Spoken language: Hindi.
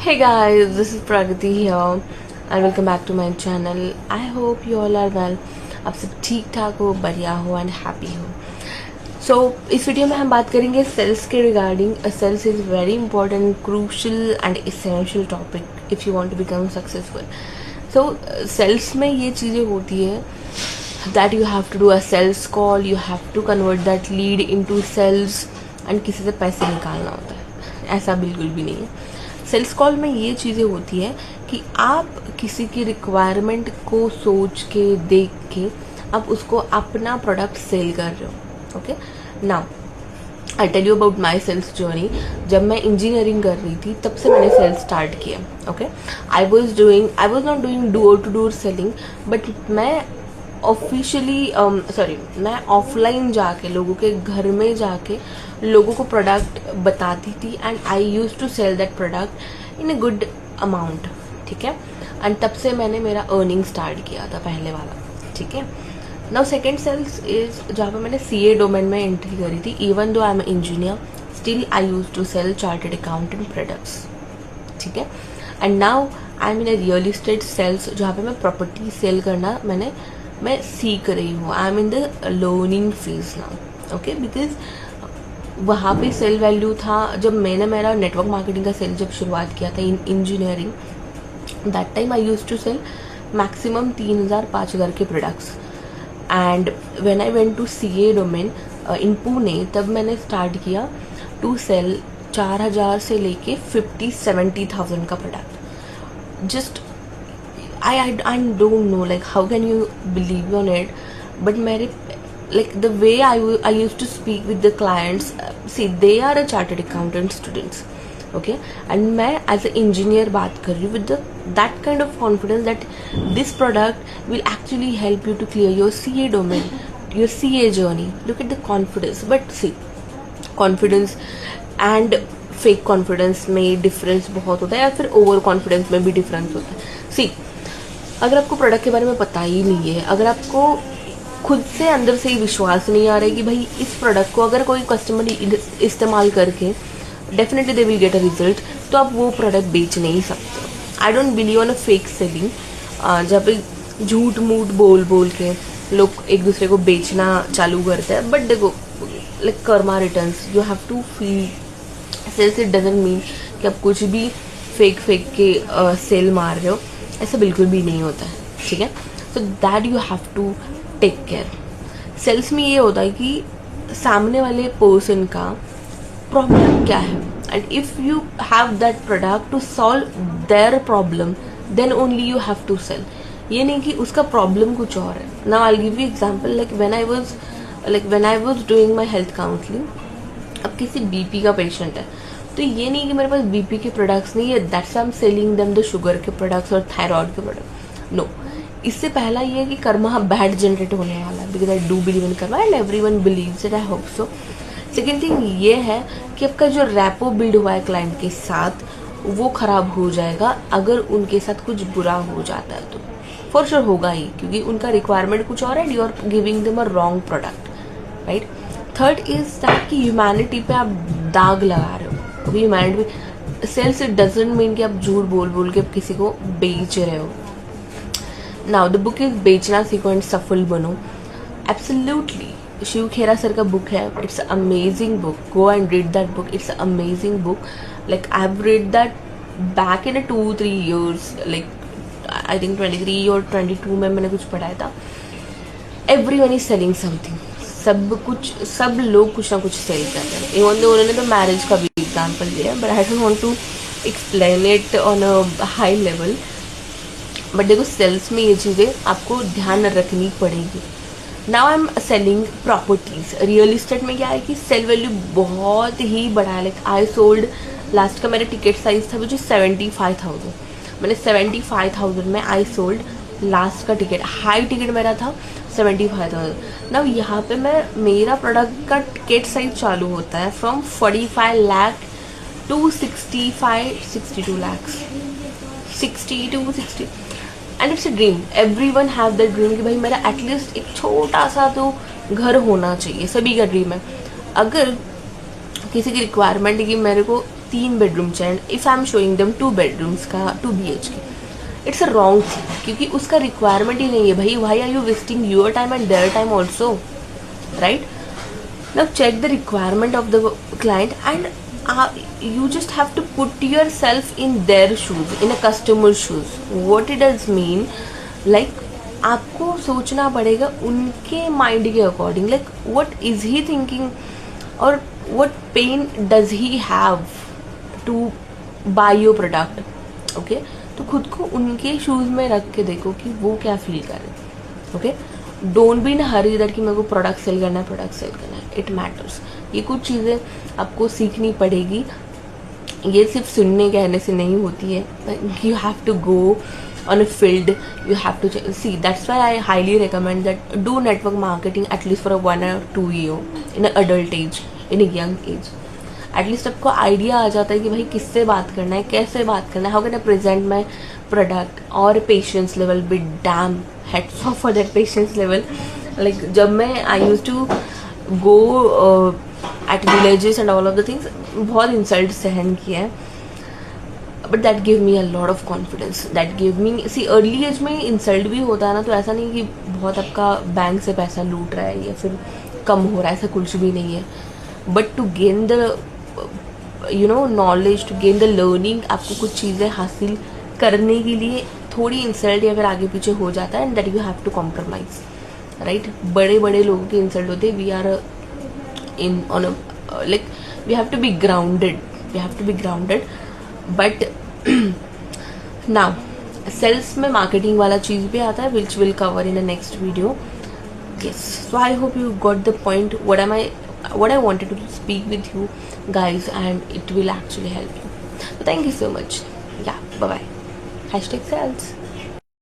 Hey guys, this is Pragati here and welcome back to my channel. I hope you all are well. आप सब ठीक ठाक हो, बढ़िया हो एंड हैप्पी हो. सो इस वीडियो में हम बात करेंगे सेल्स के regarding. Sales is very important, crucial and essential topic if you want to become successful. So sales में ये चीज़ें होती है that you have to do a sales call, you have to convert that lead into sales and किसी से पैसे निकालना होता है. ऐसा बिल्कुल भी नहीं है. सेल्स कॉल में ये चीज़ें होती है कि आप किसी की रिक्वायरमेंट को सोच के देख के आप उसको अपना प्रोडक्ट सेल कर रहे हो. Okay, now I tell you about my sales journey. जब मैं इंजीनियरिंग कर रही थी तब से मैंने सेल्स स्टार्ट किया. Okay, I was not doing door to door selling, but मैं मैं ऑफलाइन जाके लोगों के घर में जाके लोगों को प्रोडक्ट बताती थी and I use to sell that product in a good amount. ठीक है, एंड तब से मैंने मेरा अर्निंग स्टार्ट किया था पहले वाला. ठीक है, नाउ सेकेंड सेल्स इज जहाँ पे मैंने CA डोमेन में एंट्री करी थी. Even though I am engineer, still I use to sell chartered accountant products. ठीक है, and now I am in a real estate sales जहाँ पे मैं प्रॉपर्टी सेल करना मैं सीख रही हूँ. आई am in the learning phase now. Okay, because वहाँ पे सेल वैल्यू था जब मैंने मेरा नेटवर्क मार्केटिंग का सेल जब शुरुआत किया था in engineering. That time I use to sell maximum 3,000-5,000 के products. And when I went to CA domain in Pune, तब मैंने स्टार्ट किया टू सेल 4,000 से लेके 50-70,000 का product. Just I don't know like how can you believe on it, but मेरे like the way I used to speak with the clients, see they are a chartered accountant students, okay, and मैं as an engineer बात कर रही हूँ with that kind of confidence that this product will actually help you to clear your CA domain, your CA journey. Look at the confidence. But see, confidence and fake confidence में डिफरेंस बहुत होता है, या फिर ओवर कॉन्फिडेंस में भी डिफरेंस होता है. सी, अगर आपको प्रोडक्ट के बारे में पता ही नहीं है, अगर आपको खुद से अंदर से ही विश्वास नहीं आ रहा है कि भाई इस प्रोडक्ट को अगर कोई कस्टमर इस्तेमाल करके definitely they will get a result, तो आप वो प्रोडक्ट बेच नहीं सकते. I don't believe on a fake selling, जहाँ पे झूठ मूठ बोल के लोग एक दूसरे को बेचना चालू करते हैं. बट देखो, like karma returns, you have to feel. Sales it doesn't mean कि आप कुछ भी फेक के सेल मार रहे हो, ऐसा बिल्कुल भी नहीं होता है. ठीक है, so that you have to take care. Sales में ये होता है कि सामने वाले पर्सन का प्रॉब्लम क्या है, and if you have that product to solve their problem, then only you have to sell. ये नहीं कि उसका प्रॉब्लम कुछ और है. Now I will give you example. Like when I was doing my health counselling, अब किसी BP का पेशेंट है, तो ये नहीं कि मेरे पास BP के प्रोडक्ट्स नहीं है, that's I am selling them the sugar के प्रोडक्ट्स और थायराइड के प्रोडक्ट. नो, इससे पहला ये है कि कर्मा बैड जनरेट होने वाला है, because I do believe in Karma and everyone beliefs it, I hope so. Second thing ये है कि आपका जो रैपो बिल्ड हुआ है क्लाइंट के साथ, वो खराब हो जाएगा अगर उनके साथ कुछ बुरा हो जाता है. तो फॉर श्योर होगा ही, क्योंकि उनका रिक्वायरमेंट कुछ और है, you are giving them a wrong product, right. Third is that कि ह्यूमैनिटी पे आप दाग लगा रहे हो. Humanity sales it doesn't mean कि आप झूठ बोल के किसी को बेच रहे हो. नाउ द बुक इज बेचना सीखो एंड सफल बनो. एब्सोल्युटली शिव खेरा सर का बुक है. It's amazing book. Go and read that book. It's amazing book. Like I have read that back in 2-3 years, like I think 23 और 22 में मैंने कुछ पढ़ाया था. Everyone is selling something. सब लोग कुछ ना कुछ सेल कर रहे हैं. इवन दो उन्होंने तो मैरिज का भी एग्जाम्पल दिया, but I don't want to explain it on a high level. But देखो, सेल्स में ये चीज़ें आपको ध्यान रखनी पड़ेगी. Now I am selling properties. Real estate में क्या है कि सेल वैल्यू बहुत ही बड़ा है. लाइक आई सोल्ड, लास्ट का मेरा टिकट साइज था जो 75,000. मैंने 75,000 में आई सोल्ड लास्ट का टिकट. हाई टिकट मेरा था 75,000. ना यहाँ पे मेरा प्रोडक्ट का टिकट साइज चालू होता है from 45 lakh to 62 lakhs, 60 to 60. And it's a dream. Everyone have that dream कि भाई मेरा एटलीस्ट एक छोटा सा तो घर होना चाहिए. सभी का ड्रीम है. अगर किसी की रिक्वायरमेंट है कि मेरे को 3 बेडरूम्स हैं, if I am showing them 2 bedrooms का 2 BHK, it's a wrong thing, क्योंकि उसका रिक्वायरमेंट ही नहीं है भाई. Why are you wasting your time and their time also, right? Now check the requirement of the client and you just have to put yourself in their shoes, in a customer's shoes. What it does mean, like आपको सोचना पड़ेगा उनके माइंड के according, like what is he thinking और what pain does he have to buy your product. Okay, तो खुद को उनके शूज़ में रख के देखो कि वो क्या फील कर रहे हैं. Okay, don't be in Hari that कि मेरे को प्रोडक्ट सेल करना है, प्रोडक्ट सेल करना है. It matters. ये कुछ चीज़ें आपको सीखनी पड़ेगी, ये सिर्फ सुनने कहने से नहीं होती है. You have to go on a field, you have to see. That's why I highly recommend that do network marketing at least for a 1 or 2 year in an adult age, in a young age. At least आपको आइडिया आ जाता है कि भाई किससे बात करना है, कैसे बात करना है, how can I present my product. और patience level be damn, hats off for that patience level. Like जब मैं I use to go at villages and all of the things, बहुत इंसल्ट सहन किया है, but that give me a lot of confidence. That give me, see early age में इंसल्ट भी होता है ना, तो ऐसा नहीं कि बहुत आपका बैंक से पैसा लूट रहा है या फिर कम हो रहा है, ऐसा कुछ भी नहीं है. But to gain the knowledge, to gain the learning, आपको कुछ चीज़ें हासिल करने के लिए थोड़ी इंसल्ट या फिर आगे पीछे हो जाता है, and that you have to compromise, right? बड़े बड़े लोगों के इंसल्ट होते, we are in on like we have to be grounded. But now sales में मार्केटिंग वाला चीज़ भी आता है, which will cover in the next video. Yes, so I hope you got the point what I wanted to speak with you guys, and it will actually help you. So thank you so much. Yeah, bye bye. #sales.